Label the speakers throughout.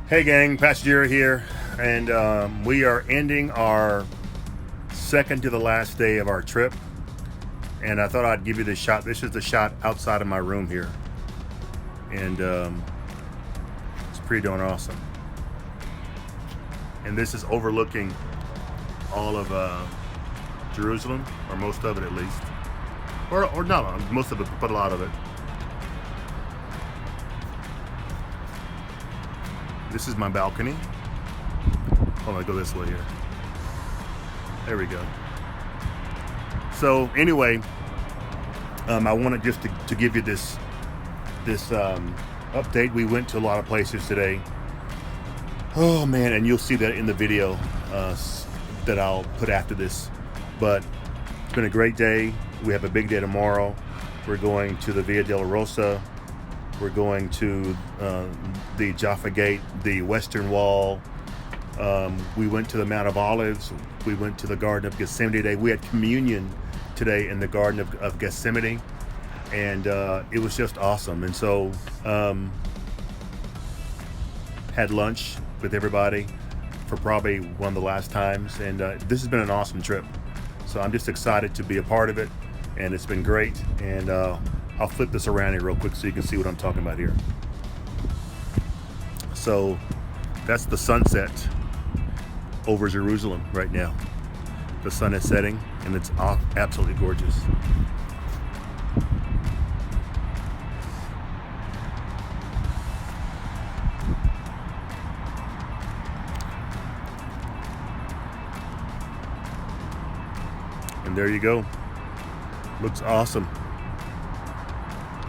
Speaker 1: Hey gang, Pastor Jerry here, and we are ending our second to the last day of our trip. And I thought I'd give you this shot. This is the shot outside of my room here, and it's pretty darn awesome. And this is overlooking all of Jerusalem, or most of it at least, or not most of it, but a lot of it. This is my balcony. Hold on, go this way here. There we go. So anyway, I wanted just to give you this update. We went to a lot of places today. Oh man, and you'll see that in the video that I'll put after this. But it's been a great day. We have a big day tomorrow. We're going to the Via Dolorosa. We're going to the Jaffa Gate, the Western Wall. We went to the Mount of Olives. We went to the Garden of Gethsemane today. We had communion today in the Garden of Gethsemane, and it was just awesome. And so had lunch with everybody for probably one of the last times, and this has been an awesome trip. So I'm just excited to be a part of it, and it's been great. And I'll flip this around here real quick so you can see what I'm talking about here. So that's the sunset over Jerusalem right now. The sun is setting and it's absolutely gorgeous. And there you go. Looks awesome.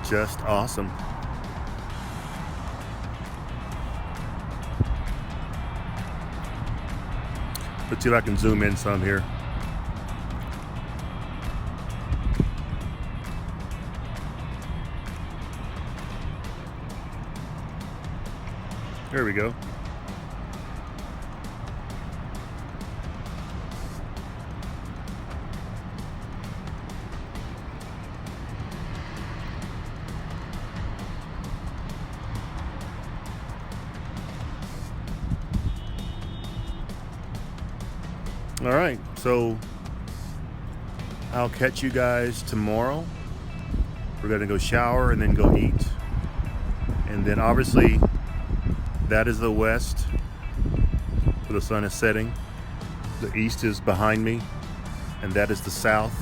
Speaker 1: Just awesome. Let's see if I can zoom in some here. There we go. All right, so I'll catch you guys tomorrow. We're gonna go shower and then go eat. And then obviously that is the west where the sun is setting. The east is behind me, and that is the south.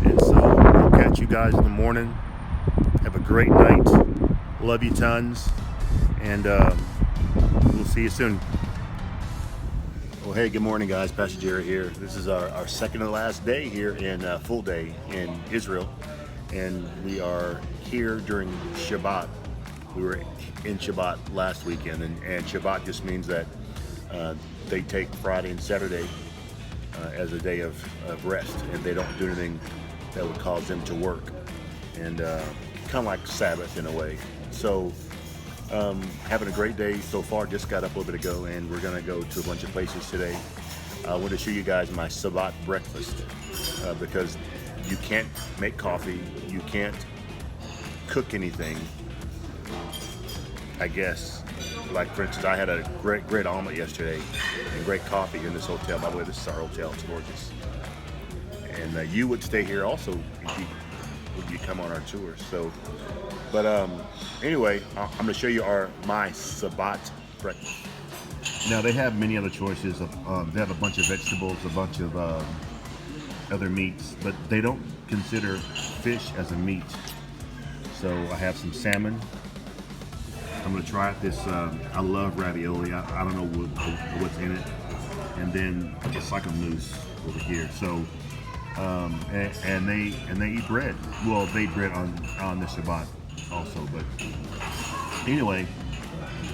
Speaker 1: And so I'll catch you guys in the morning. Have a great night. Love you tons. And we'll see you soon. Well, hey, good morning, guys. Pastor Jerry here. This is our second to last day here in full day in Israel, and we are here during Shabbat. We were in Shabbat last weekend, and Shabbat just means that they take Friday and Saturday as a day of rest, and they don't do anything that would cause them to work, and kind of like Sabbath in a way. So having a great day so far. Just got up a little bit ago, and we're gonna go to a bunch of places today. I want to show you guys my Shabbat breakfast because you can't make coffee, you can't cook anything, I guess. Like for instance, I had a great omelet yesterday and great coffee here in this hotel. By the way, this is our hotel. It's gorgeous. And you would stay here also if you come on our tour. So. But anyway, I'm going to show you my Shabbat breakfast. Now they have many other choices. They have a bunch of vegetables, a bunch of other meats, but they don't consider fish as a meat. So I have some salmon. I'm going to try it. This I love ravioli. I don't know what's in it, and then it's like a mousse over here. So and they eat bread. Well, they eat bread on the Shabbat also, but anyway,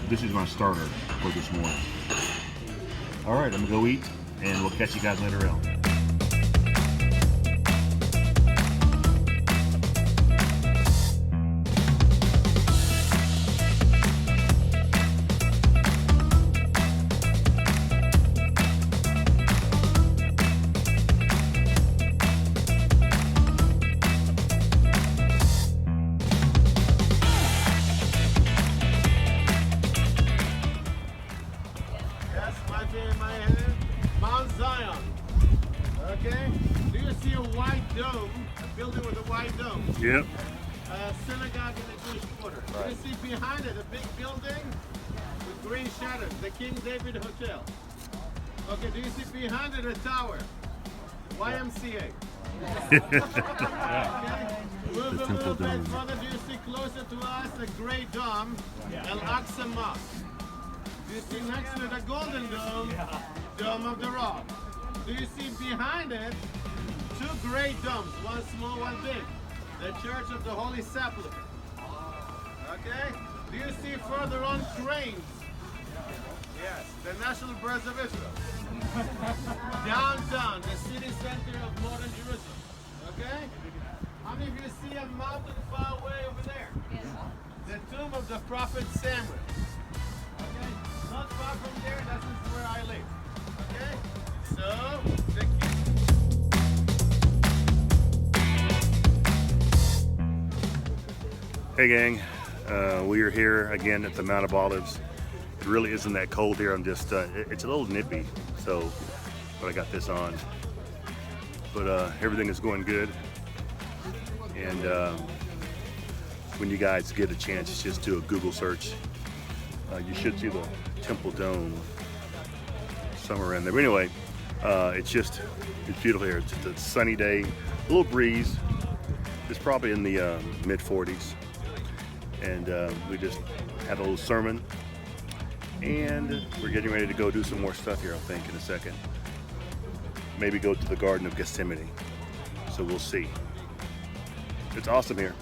Speaker 1: this is my starter for this morning. All right, I'm gonna go eat, and we'll catch you guys later on. Yep.
Speaker 2: Synagogue in the Jewish quarter.
Speaker 3: Right.
Speaker 2: You see behind it a big building with green shutters, the King David Hotel. Okay, do you see behind it a tower? YMCA. Okay. Move a little bit further. Do you see closer to us the Great Dome, Al Aqsa Mosque? Do you see next to the Golden Dome, Dome of the Rock? Do you see behind it two great domes, one small, one big? The Church of the Holy Sepulchre. Okay? Do you see further on cranes? Yes, the national birds of Israel. Downtown, the city center of modern Jerusalem. Okay? How many of you see a mountain far away over there? The tomb of the prophet Samuel. Okay? Not far from there, that's where I live. Okay? So, the
Speaker 1: Hey gang, we are here again at the Mount of Olives. It really isn't that cold here. I'm just, it's a little nippy, so, but I got this on. But everything is going good. And when you guys get a chance, just do a Google search. You should see the Temple Dome somewhere around there. But anyway, it's beautiful here. It's just a sunny day, a little breeze. It's probably in the mid 40s. And we just had a little sermon, and we're getting ready to go do some more stuff here, I think, in a second. Maybe go to the Garden of Gethsemane. So we'll see. It's awesome here.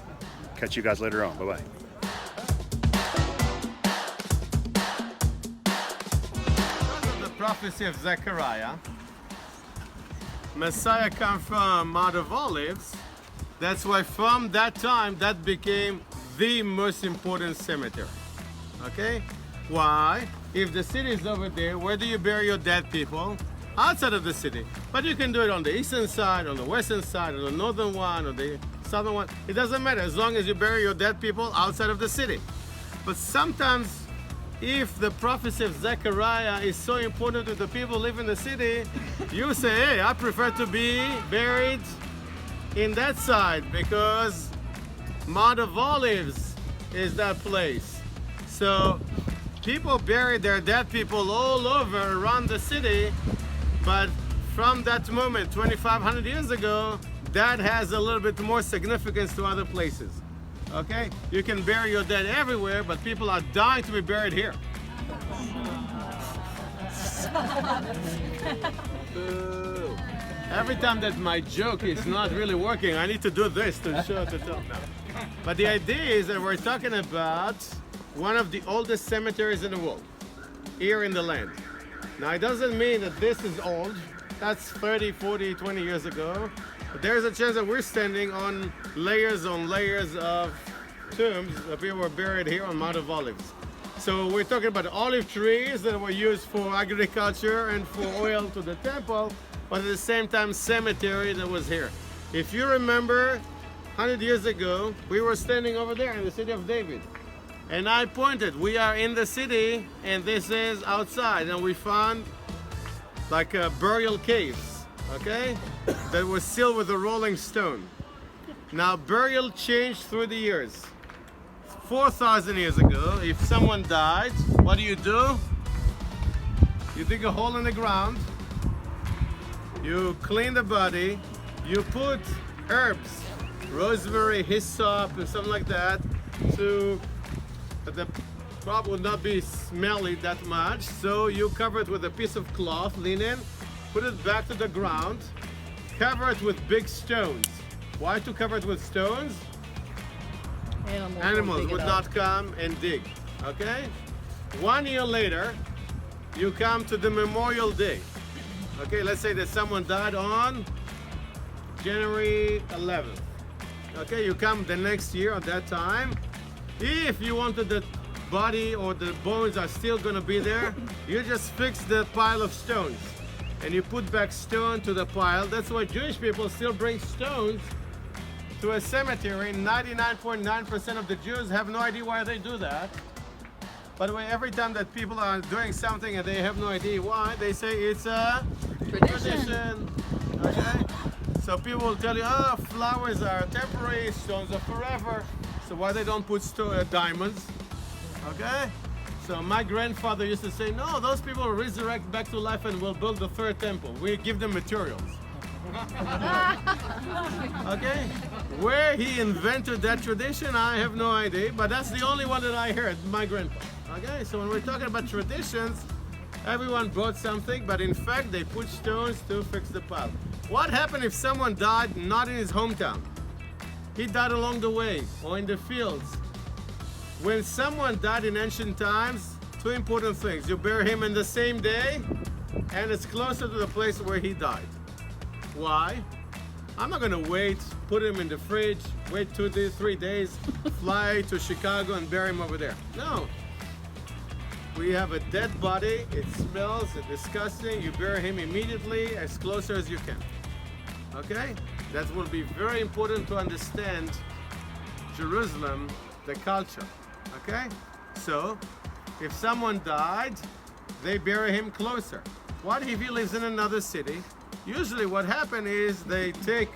Speaker 1: Catch you guys later on. Bye-bye.
Speaker 2: the prophecy of Zechariah, Messiah come from Mount of Olives. That's why from that time that became the most important cemetery. Okay? Why? If the city is over there, where do you bury your dead people? Outside of the city. But you can do it on the eastern side, on the western side, on the northern one, or the southern one. It doesn't matter as long as you bury your dead people outside of the city. But sometimes, if the prophecy of Zechariah is so important to the people who live in the city, you say, hey, I prefer to be buried in that side because Mount of Olives is that place. So people bury their dead people all over around the city, but from that moment, 2,500 years ago, that has a little bit more significance to other places. Okay? You can bury your dead everywhere, but people are dying to be buried here. Boo. Every time that my joke is not really working, I need to do this to show to tell. No. But the idea is that we're talking about one of the oldest cemeteries in the world, here in the land. Now, it doesn't mean that this is old. That's 30, 40, 20 years ago. But there's a chance that we're standing on layers of tombs that people were buried here on Mount of Olives. So we're talking about olive trees that were used for agriculture and for oil to the temple, but at the same time, cemetery that was here. If you remember, 100 years ago, we were standing over there in the city of David. And I pointed, we are in the city, and this is outside. And we found like burial caves, okay? That was sealed with a rolling stone. Now, burial changed through the years. 4,000 years ago, if someone died, what do? You dig a hole in the ground, you clean the body, you put herbs, rosemary, hyssop, and something like that, so that the crop will not be smelly that much. So you cover it with a piece of cloth, linen, put it back to the ground, cover it with big stones. Why to cover it with stones? Animals would not come and dig, okay? 1 year later, you come to the Memorial Day. Okay, let's say that someone died on January 11th. Okay, you come the next year at that time. If you wanted the body or the bones are still gonna be there, you just fix the pile of stones and you put back stone to the pile. That's why Jewish people still bring stones to a cemetery. 99.9% of the Jews have no idea why they do that. By the way, every time that people are doing something and they have no idea why, they say it's a tradition. Okay? So people will tell you, oh, flowers are temporary, stones are forever. So why they don't put diamonds? Okay? So my grandfather used to say, no, those people will resurrect back to life and will build the third temple. We give them materials. Okay? Where he invented that tradition, I have no idea, but that's the only one that I heard, my grandpa. Okay? So when we're talking about traditions, everyone brought something, but in fact, they put stones to fix the path. What happened if someone died not in his hometown? He died along the way or in the fields. When someone died in ancient times, two important things. You bury him in the same day, and it's closer to the place where he died. Why? I'm not gonna wait, put him in the fridge, wait 2 days, 3 days, fly to Chicago and bury him over there. No. We have a dead body, it smells, it's disgusting, you bury him immediately as closer as you can. Okay? That will be very important to understand Jerusalem, the culture. Okay? So, if someone died, they bury him closer. What if he lives in another city? Usually what happens is they dig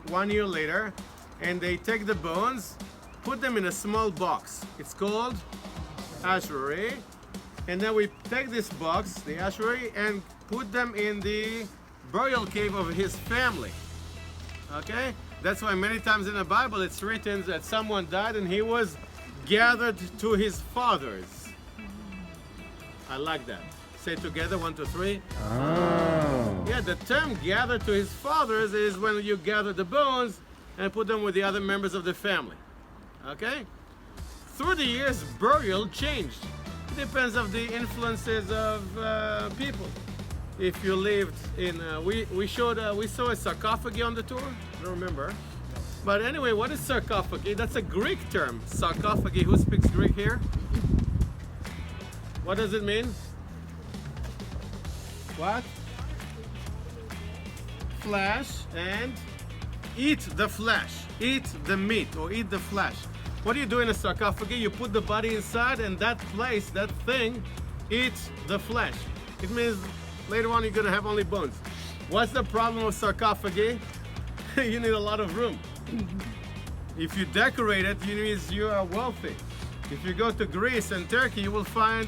Speaker 2: 1 year later and they take the bones, put them in a small box. It's called ashery. And then we take this box, the ashery, and put them in the burial cave of his family. Okay? That's why many times in the Bible it's written that someone died and he was gathered to his fathers. I like that. Say together, 1, 2, 3.
Speaker 1: Oh.
Speaker 2: Yeah, the term gathered to his fathers is when you gather the bones and put them with the other members of the family. Okay? Through the years, burial changed. It depends on the influences of people. If you lived in, we saw a sarcophagi on the tour. I don't remember. But anyway, what is sarcophagi? That's a Greek term. Sarcophagi. Who speaks Greek here? What does it mean? What? Flesh and eat the flesh. Eat the meat or eat the flesh. What do you do in a sarcophagi? You put the body inside and that place, that thing, eats the flesh. It means later on you're going to have only bones. What's the problem with sarcophagi? You need a lot of room. If you decorate it, it means you are wealthy. If you go to Greece and Turkey, you will find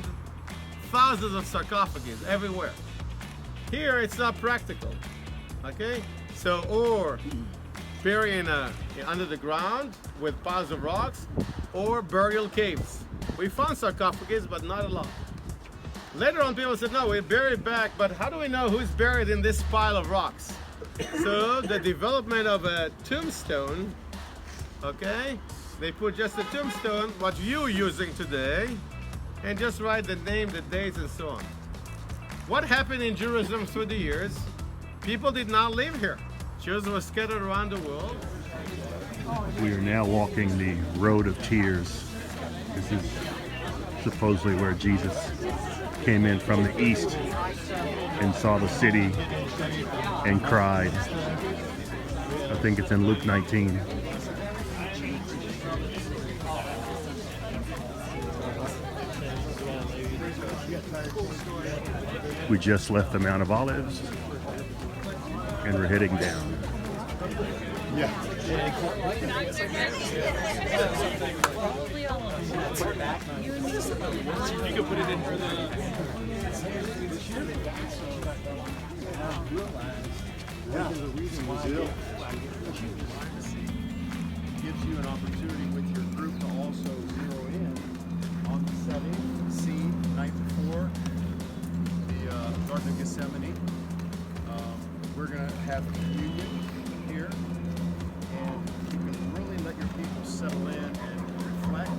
Speaker 2: thousands of sarcophages everywhere. Here, it's not practical. Okay? So, or bury under the ground with piles of rocks, or burial caves. We found sarcophages, but not a lot. Later on, people said, no, we bury back, but how do we know who's buried in this pile of rocks? So the development of a tombstone, okay, they put just a tombstone, what you're using today, and just write the name, the dates, and so on. What happened in Jerusalem through the years? People did not live here. Jews were scattered around the world.
Speaker 1: We are now walking the Road of Tears. This is supposedly where Jesus came in from the east and saw the city and cried. I think it's in Luke 19. We just left the Mount of Olives and we're heading down.
Speaker 3: Yeah. You can put it in for the.
Speaker 4: Yeah. Gives you an opportunity with your group to also zero in on the setting, scene, night before, the Garden of Gethsemane. We're going to have communion here, and you can really let your people settle in and reflect,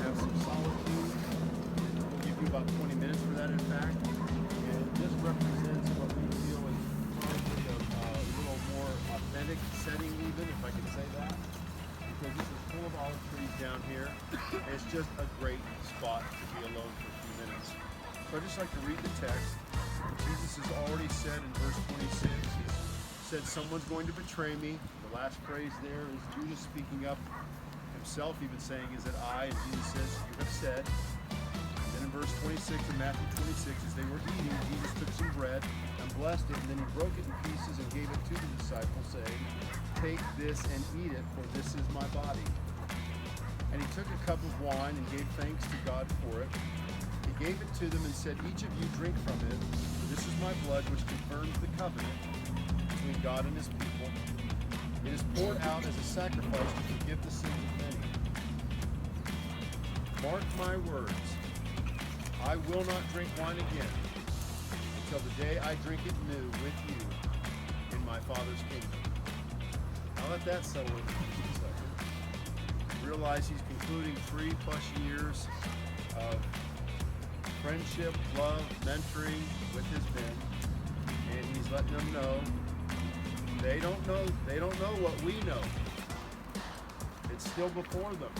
Speaker 4: have some solitude. We'll give you about 20 minutes for that, in fact. And this represents what we feel is probably a little more authentic setting, even, if I can say that. Because this is full of olive trees down here. And it's just a great spot to be alone for a few minutes. So I'd just like to read the text. Jesus has already said in verse 26, he said, someone's going to betray me. The last phrase there is Judas speaking up himself, even saying, is it I? And Jesus says, you have said. And then in verse 26 of Matthew 26, as they were eating, Jesus took some bread, and blessed it, and then he broke it in pieces and gave it to the disciples, saying, "Take this and eat it, for this is my body." And he took a cup of wine and gave thanks to God for it. He gave it to them and said, "Each of you drink from it, for this is my blood, which confirms the covenant between God and his people. It is poured out as a sacrifice to forgive the sins of many. Mark my words, I will not drink wine again until the day I drink it new with you in my Father's kingdom." Now let that settle in for a second. Realize he's concluding 3+ years of friendship, love, mentoring with his men, and he's letting them know they don't know what we know. It's still before them.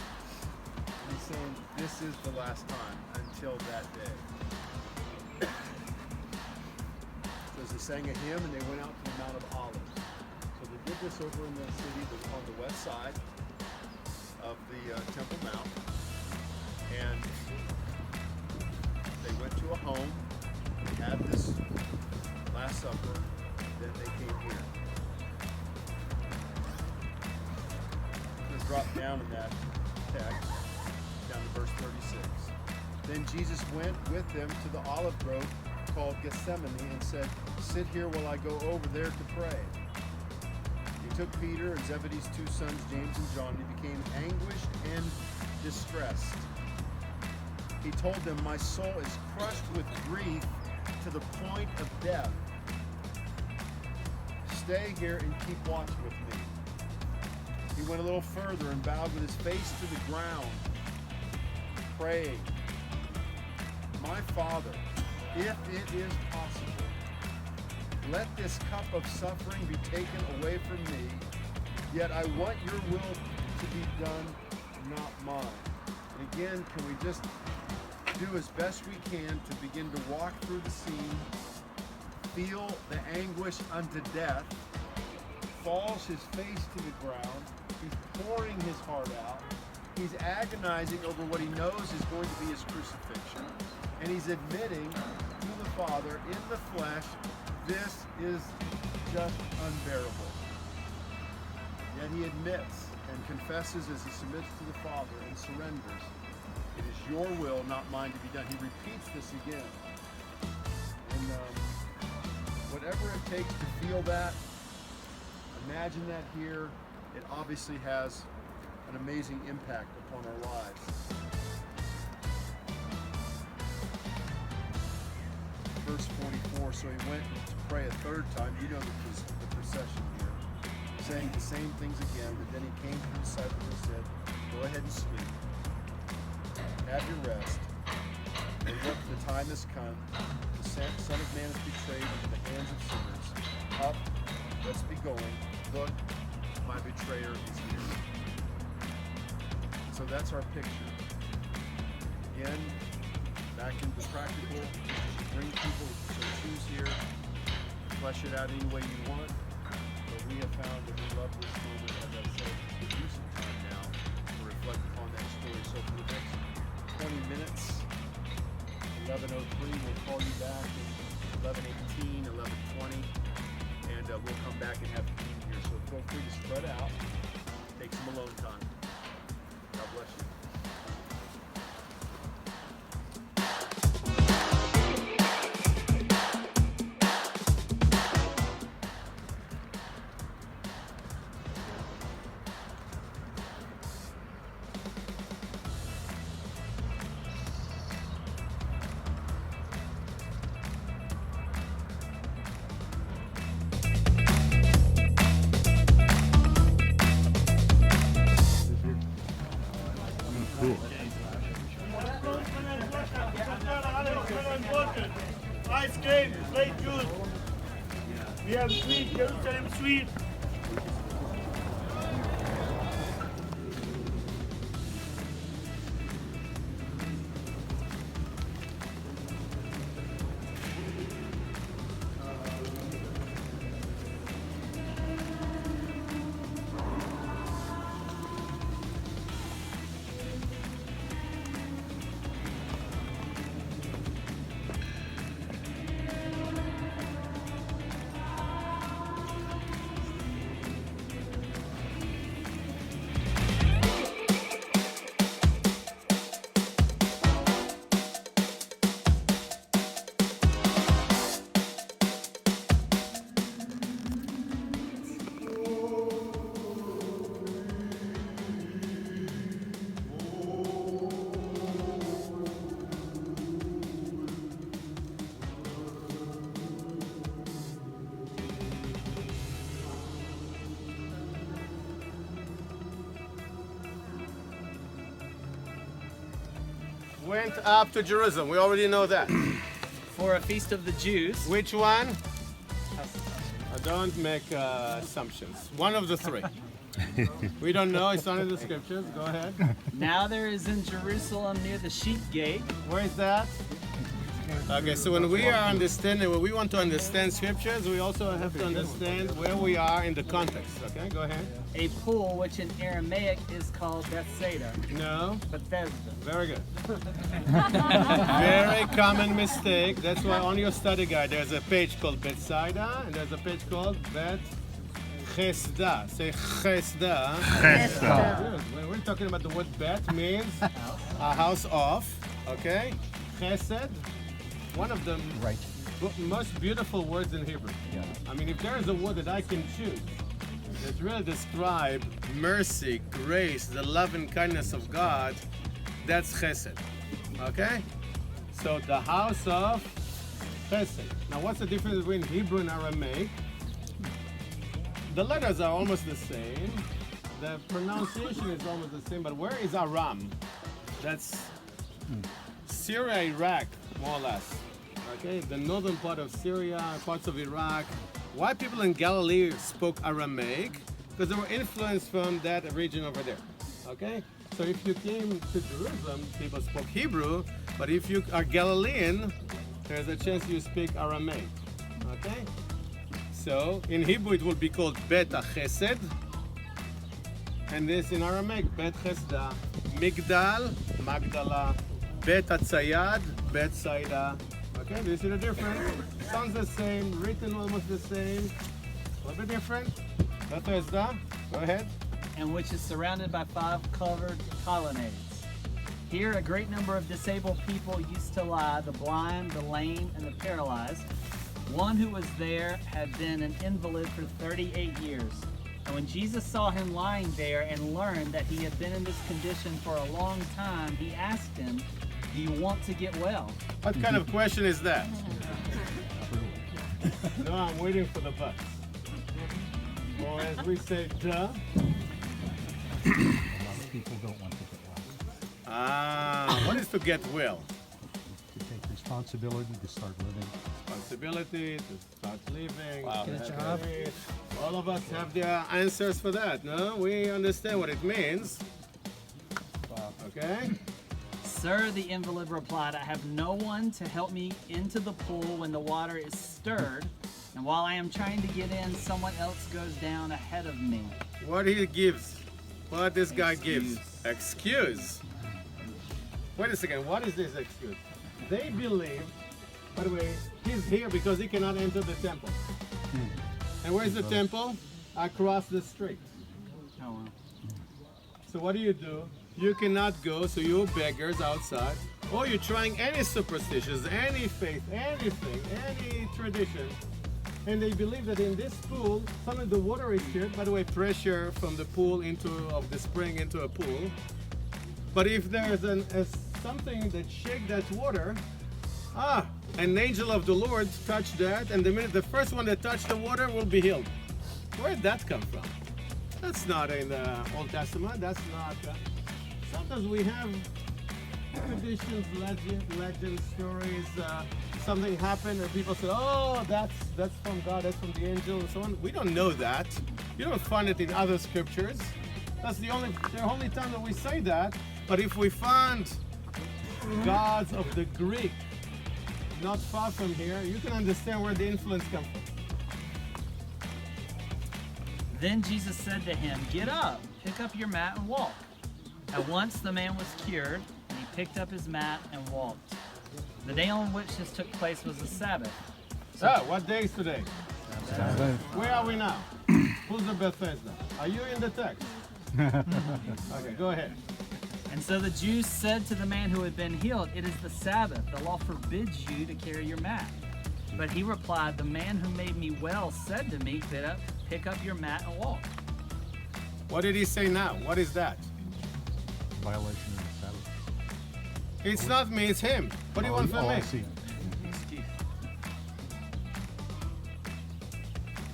Speaker 4: And he's saying this is the last time until that day. So they sang a hymn and they went out to the Mount of Olives. So they did this over in the city on the west side of the Temple Mount, and they went to a home, they had this Last Supper, then they came here. Let's drop down in that text, down to verse 36. Then Jesus went with them to the olive grove called Gethsemane and said, "Sit here while I go over there to pray." He took Peter and Zebedee's 2 sons, James and John, and he became anguished and distressed. He told them, "My soul is crushed with grief to the point of death. Stay here and keep watch with me." He went a little further and bowed with his face to the ground, praying, "My Father, if it is possible, let this cup of suffering be taken away from me, yet I want your will to be done, not mine." And again, can we just do as best we can to begin to walk through the scene, feel the anguish unto death, falls his face to the ground, he's pouring his heart out, he's agonizing over what he knows is going to be his crucifixion, and he's admitting to the Father in the flesh, this is just unbearable. Yet he admits and confesses as he submits to the Father and surrenders, "It is your will, not mine, to be done." He repeats this again. And whatever it takes to feel that, imagine that here. It obviously has an amazing impact upon our lives. Verse 44, so he went to pray a third time. You know the procession here. Saying the same things again, but then he came to the disciples and said, "Go ahead and sleep. Have your rest. And look, the time has come. The Son of Man is betrayed into the hands of sinners. Up, let's be going. Look, my betrayer is here." So that's our picture. Again, back into the practical. Bring people to choose here. Flesh it out any way you want. But we have found that we love this moment, as I said, to do some time now to reflect upon that story. So for the next 20 minutes, 11:03, we'll call you back at 11:18, 11:20, and we'll come back and have communion here. So feel free to spread out, take some alone time. God bless you.
Speaker 1: Cool.
Speaker 3: Ice cream, very good. We have sweet, Jerusalem sweet.
Speaker 2: went up to Jerusalem. We already know that.
Speaker 5: For a feast of the Jews.
Speaker 2: Which one? Don't make assumptions. One of the three. We don't know. It's not in the scriptures. Go ahead.
Speaker 5: Now there is in Jerusalem near the sheep gate.
Speaker 2: Where is that? Okay, so when we are understanding, when we want to understand scriptures, we also have to understand where we are in the context. Okay, go ahead.
Speaker 5: A pool which in Aramaic is called Bethsaida.
Speaker 2: No.
Speaker 5: Bethesda.
Speaker 2: Very good. Very common mistake. That's why on your study guide there's a page called Bethsaida and there's a page called Bet Chesda. Say Chesda.
Speaker 1: Chesda.
Speaker 2: When we're talking about the word Bet means a house of. Okay. Chesed. One of the most beautiful words in Hebrew. I mean, if there is a word that I can choose that really describe mercy, grace, the love and kindness of God, that's chesed. Okay? So the house of chesed. Now what's the difference between Hebrew and Aramaic? The letters are almost the same. The pronunciation is almost the same, but where is Aram? That's Syria, Iraq, more or less. Okay, the northern part of Syria, parts of Iraq. Why people in Galilee spoke Aramaic? Because they were influenced from that region over there. Okay, so if you came to Jerusalem, people spoke Hebrew, but if you are Galilean, there's a chance you speak Aramaic. Okay, so in Hebrew it will be called Bet HaChesed, and this in Aramaic Bet Chesda, Migdal, Magdala, Bet HaTzayad, Bethsaida. Okay, do you see the difference? Sounds the same, written almost the same. A little bit different. Bethesda, go ahead.
Speaker 5: And which is surrounded by 5 covered colonnades. Here a great number of disabled people used to lie, the blind, the lame, and the paralyzed. One who was there had been an invalid for 38 years. And when Jesus saw him lying there and learned that he had been in this condition for a long time, he asked him, "Do you want to get well?"
Speaker 2: What kind of question is that? No, I'm waiting for the bus. Or as we say, duh.
Speaker 6: People don't want to get well.
Speaker 2: Ah, what is to get well?
Speaker 6: To take responsibility to start living.
Speaker 2: Responsibility, to start living.
Speaker 5: Wow.
Speaker 2: Get a job. All of us have their answers for that, no? We understand what it means. Okay?
Speaker 5: Sir, the invalid replied, "I have no one to help me into the pool when the water is stirred, and while I am trying to get in, someone else goes down ahead of me."
Speaker 2: What he gives, what this guy gives. Excuse. Wait a second, what is this excuse? They believe, by the way, he's here because he cannot enter the temple. And where's the temple? Across the street.
Speaker 5: Oh, well.
Speaker 2: So what do? You cannot go, so you're beggars outside. Or you're trying any superstitions, any faith, anything, any tradition. And they believe that in this pool, suddenly the water is stirred. By the way, pressure from the pool of the spring into a pool. But if there's something that shake that water, an angel of the Lord touched that, and the first one that touched the water will be healed. Where did that come from? That's not in the Old Testament. That's not. Sometimes we have traditions, legends, stories. Something happened, and people say, "Oh, that's from God. That's from the angel," and so on. We don't know that. You don't find it in other scriptures. That's the only time that we say that. But if we find gods of the Greek not far from here, you can understand where the influence comes from.
Speaker 5: Then Jesus said to him, "Get up, pick up your mat and walk." At once the man was cured, and he picked up his mat and walked. The day on which this took place was the Sabbath.
Speaker 2: So, what day is today? Where are we now? Who's the Bethesda? Are you in the text? Okay, go ahead.
Speaker 5: And so the Jews said to the man who had been healed, "It is the Sabbath. The law forbids you to carry your mat." But he replied, "The man who made me well said to me, pick up your mat and walk."
Speaker 2: What did he say now? What is that?
Speaker 6: Violation of the Sabbath.
Speaker 2: It's not me, it's him. What do you want from
Speaker 6: I
Speaker 2: me?
Speaker 6: see.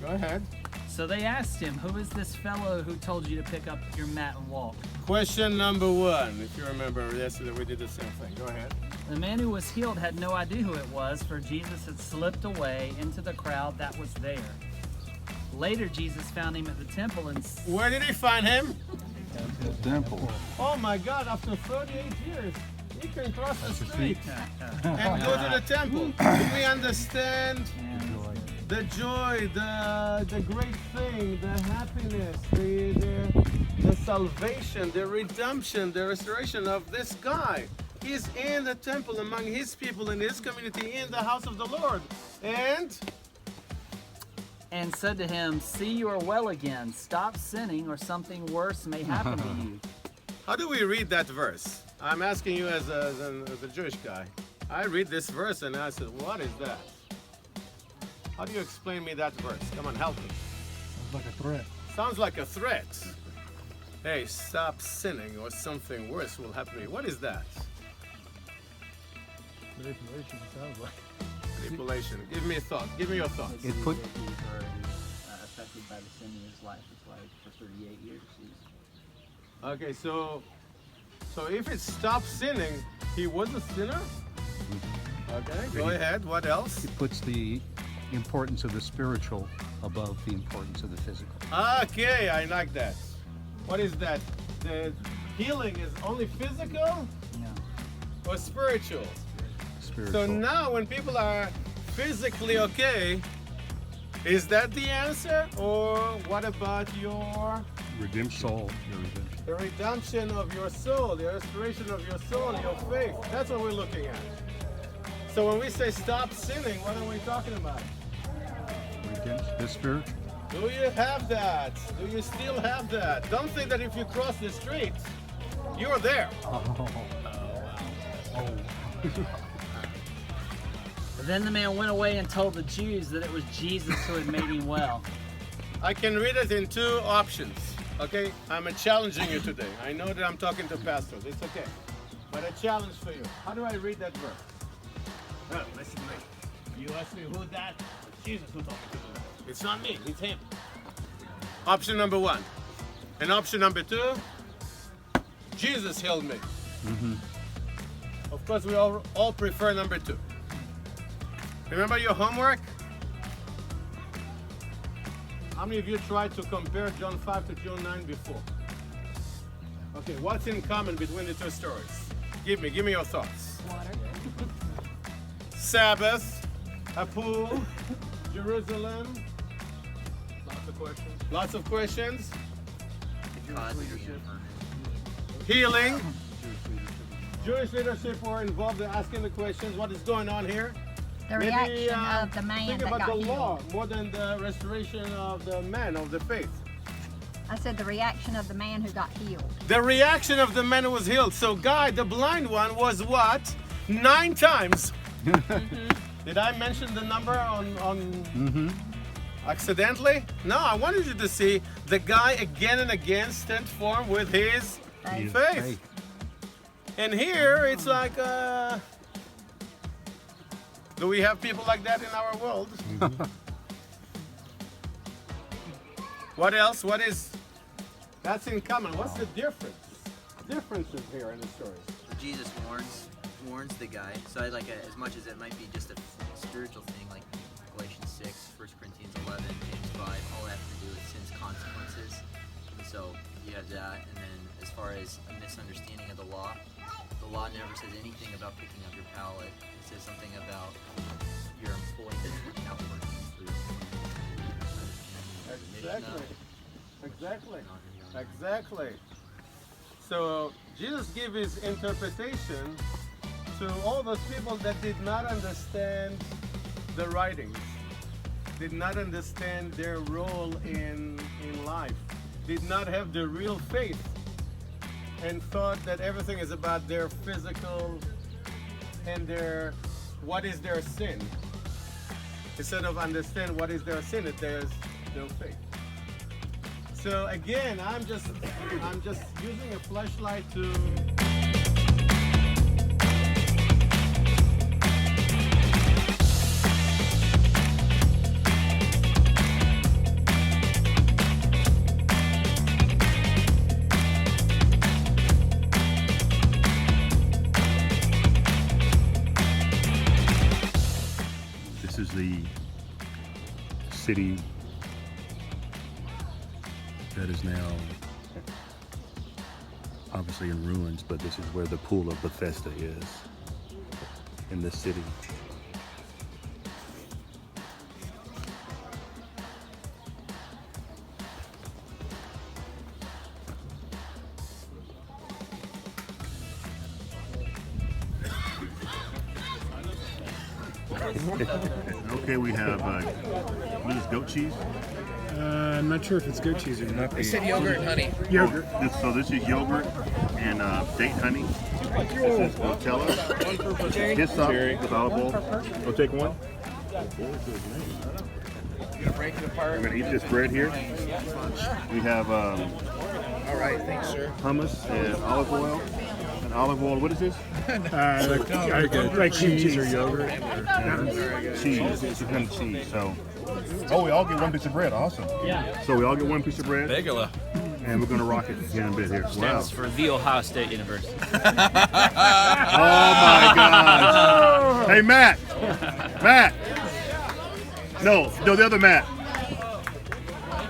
Speaker 2: Go ahead.
Speaker 5: So they asked him, "Who is this fellow who told you to pick up your mat and walk?"
Speaker 2: Question number one. If you remember, yesterday we did the same thing. Go ahead.
Speaker 5: The man who was healed had no idea who it was, for Jesus had slipped away into the crowd that was there. Later, Jesus found him at the temple and
Speaker 2: Where did he find him?
Speaker 6: Temple.
Speaker 2: Oh my God! After 38 years, he can cross the street and go to the temple. We understand the joy, the great thing, the happiness, the salvation, the redemption, the restoration of this guy. He's in the temple among his people in his community in the house of the Lord.
Speaker 5: and said to him, "See, you are well again. Stop sinning, or something worse may happen to you."
Speaker 2: How do we read that verse? I'm asking you as a Jewish guy. I read this verse and I said, what is that? How do you explain me that verse? Come on, help me.
Speaker 6: Sounds like a threat.
Speaker 2: Sounds like a threat. Hey, stop sinning or something worse will happen to you. What is that?
Speaker 3: Manipulation sounds like.
Speaker 2: Manipulation. Give me a thought. Give me your thoughts.
Speaker 6: It put-
Speaker 5: He was already affected by the sin in his life. That's why for 38 years
Speaker 2: Okay, so if it stopped sinning, he was a sinner? Okay, go ahead. What else?
Speaker 6: It puts the importance of the spiritual above the importance of the physical.
Speaker 2: Okay, I like that. What is that? The healing is only physical or spiritual?
Speaker 6: Spiritual.
Speaker 2: So now when people are physically okay, is that the answer? Or what about your
Speaker 6: redemption. Soul. Your redemption.
Speaker 2: the redemption of your soul, the restoration of your soul, your faith? That's what we're looking at. So when we say stop sinning, what are we talking about?
Speaker 6: Redemption. The spiritual.
Speaker 2: Do you have that? Do you still have that? Don't think that if you cross the street, you're there.
Speaker 5: Then the man went away and told the Jews that it was Jesus who had made him well.
Speaker 2: I can read it in two options. Okay? I'm challenging you today. I know that I'm talking to pastors. It's okay. But a challenge for you. How do I read that verse? Oh, listen to me. You ask me who that? It's Jesus who told me to do that. It's not me. It's him. Option number one. And option number two, Jesus healed me. Of course, we all prefer number two. Remember your homework? How many of you tried to compare John 5 to John 9 before? Okay, what's in common between the two stories? Give me your thoughts.
Speaker 7: Water.
Speaker 2: Sabbath, a pool, Jerusalem. Lots of questions. Healing. Jewish leadership were involved in asking the questions. What is going on here?
Speaker 7: The reaction of the man
Speaker 2: think
Speaker 7: that
Speaker 2: about
Speaker 7: got
Speaker 2: the
Speaker 7: healed.
Speaker 2: law more than the restoration of the man of the faith.
Speaker 7: I said the reaction of the man who got healed.
Speaker 2: The reaction of the man who was healed. So, guy, the blind one, was what? 9 times. Did I mention the number on accidentally? No, I wanted you to see the guy again and again stand firm with his
Speaker 7: Faith.
Speaker 2: faith. And here it's like, do we have people like that in our world? What else? What is? That's in common. What's the difference? Differences here in the stories.
Speaker 8: Jesus warns the guy. So like as much as it might be just a spiritual thing, like Galatians 6, 1 Corinthians 11, James 5, all that have to do with sin's consequences. And so you have that, and then as far as a misunderstanding of the law never says anything about picking up your pallet. It says something about your employment, not working through.
Speaker 2: Exactly. So Jesus gave his interpretation to all those people that did not understand the writings, did not understand their role in life, did not have the real faith, and thought that everything is about their physical and what is their sin. Instead of understand what is their sin, there's no faith. So again, I'm just using a flashlight to
Speaker 1: is the city that is now obviously in ruins, but this is where the pool of Bethesda is in this city. Okay, we have what is goat cheese?
Speaker 9: I'm not sure if it's goat cheese or not.
Speaker 10: They said yogurt and honey.
Speaker 9: Yogurt.
Speaker 1: So this is yogurt and date honey. This is Nutella. Hyssop with olive oil. We'll take one.
Speaker 10: You're gonna break it apart.
Speaker 1: We're gonna eat this bread here. We have
Speaker 10: All right, thanks, sir.
Speaker 1: hummus and olive oil. And olive oil. What is this?
Speaker 9: Like cheese or yogurt.
Speaker 1: Cheese. It's kind of cheese. So, we all get one piece of bread. Awesome.
Speaker 5: Yeah.
Speaker 1: So we all get one piece of bread.
Speaker 10: Bagel.
Speaker 1: And we're gonna rock it here in a bit here. Wow.
Speaker 11: Stands for The Ohio State University.
Speaker 1: Oh my God! Hey Matt, Matt. No, the other Matt.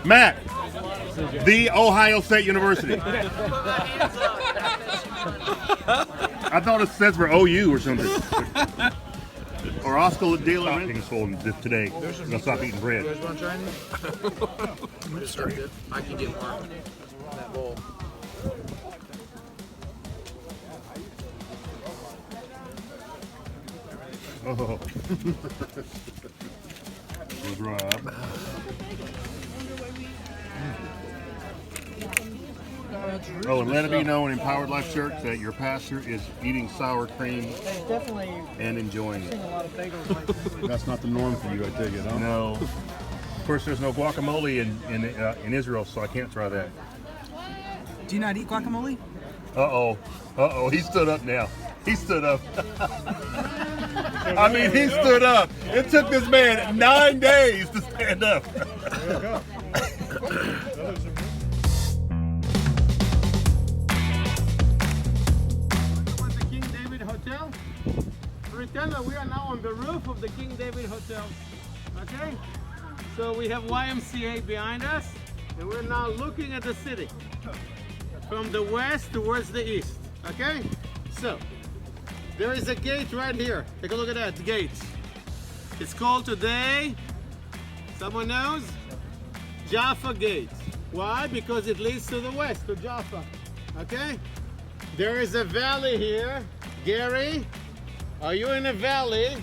Speaker 1: Matt, The Ohio State University. I thought it stands for OU or something. Or Oscar de la Renta. Swollen today. I'm gonna stop eating bread.
Speaker 10: You guys want to try anything? It's very good. I can get more in that bowl.
Speaker 1: Oh. Goes Rob. Oh, and let it be known in Powered Life Church that your pastor is eating sour cream
Speaker 5: Definitely
Speaker 1: and enjoying it.
Speaker 5: a lot of bagels.
Speaker 9: That's not the norm for you, I take it, huh?
Speaker 1: No. Of course, there's no guacamole in Israel, so I can't try that.
Speaker 10: Do you not eat guacamole?
Speaker 1: Uh-oh. He stood up now. He stood up. I mean, he stood up. It took this man 9 days to stand up.
Speaker 3: There you go.
Speaker 2: The King David Hotel. Pretend that we are now on the roof of the King David Hotel. Okay? So we have YMCA behind us, and we're now looking at the city from the west towards the east. Okay? So there is a gate right here. Take a look at that, the gate. It's called today, someone knows? Jaffa Gate. Why? Because it leads to the west, to Jaffa. Okay? There is a valley here. Gary, are you in a valley?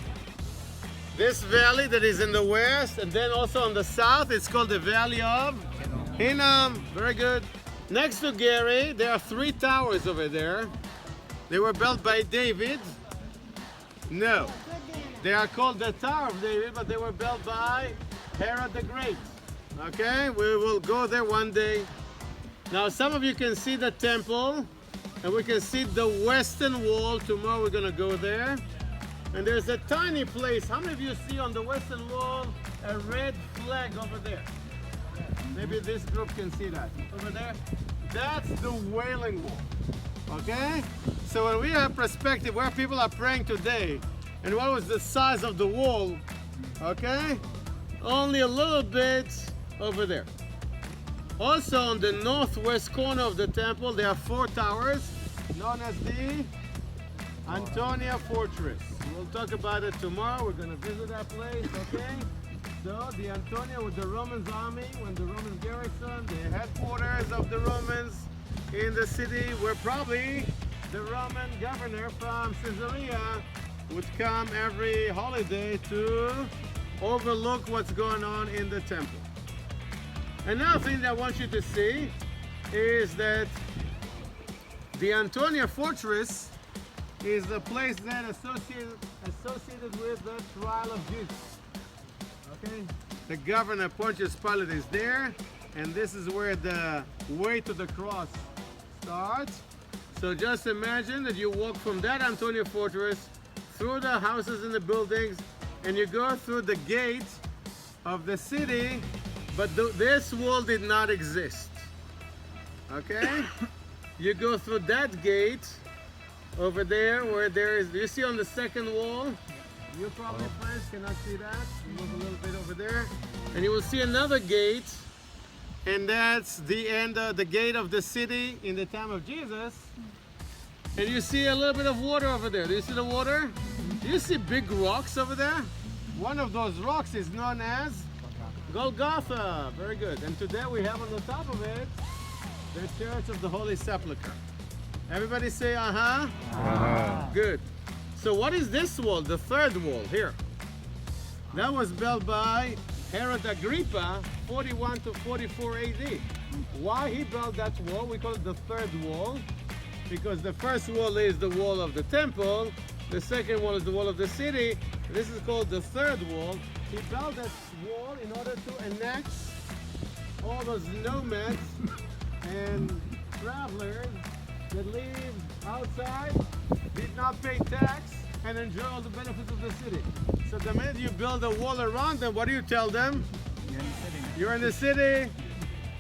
Speaker 2: This valley that is in the west, and then also on the south, it's called the Valley of Hinnom. Very good. Next to Gary, there are 3 towers over there. They were built by David. No. They are called the Tower of David, but they were built by Herod the Great. Okay, we will go there one day. Now some of you can see the temple, and we can see the western wall. Tomorrow we're gonna go there. And there's a tiny place. How many of you see on the western wall a red flag over there? Maybe this group can see that. Over there? That's the Wailing Wall. Okay? So when we have perspective where people are praying today, and what was the size of the wall, okay? Only a little bit over there. Also on the northwest corner of the temple, there are 4 towers known as the Antonia Fortress. We'll talk about it tomorrow. We're going to visit that place, okay? So the Antonia with the Romans army, when the Romans garrison, the headquarters of the Romans in the city, where probably the Roman governor from Caesarea would come every holiday to overlook what's going on in the temple. Another thing that I want you to see is that the Antonia Fortress is the place that associated with the trial of Jesus. Okay? The governor Pontius Pilate is there, and this is where the way to the cross starts. So just imagine that you walk from that Antonia Fortress through the houses and the buildings, and you go through the gate of the city, but this wall did not exist. Okay? You go through that gate over there where there is, you see on the second wall, You probably friends cannot see that. Move a little bit over there. And you will see another gate. And that's the end of the gate of the city in the time of Jesus. And you see a little bit of water over there. Do you see the water? Do you see big rocks over there? One of those rocks is known as Golgotha. Very good. And today we have on the top of it the Church of the Holy Sepulchre. Everybody say uh-huh?
Speaker 1: Uh-huh.
Speaker 2: Good. So what is this wall? The third wall here. That was built by Herod Agrippa, 41 to 44 AD. Why he built that wall? We call it the third wall because the first wall is the wall of the temple, the second wall is the wall of the city. This is called the third wall. He built that wall in order to annex all those nomads and travelers that live outside, did not pay tax, and enjoy all the benefits of the city. So the minute you build a wall around them, what do you tell them? You're in the city,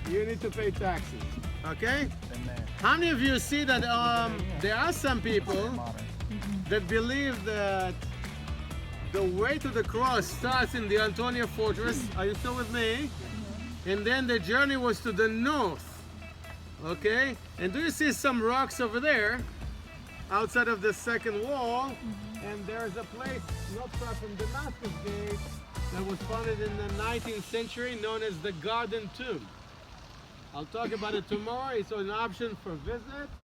Speaker 2: you need to pay taxes. Okay? How many of you see that there are some people that believe that the way to the cross starts in the Antonia Fortress? Are you still with me? And then the journey was to the north. Okay? And do you see some rocks over there outside of the second wall? And there's a place not far from Damascus Gate that was founded in the 19th century known as the Garden Tomb. I'll talk about it tomorrow. It's an option for visit.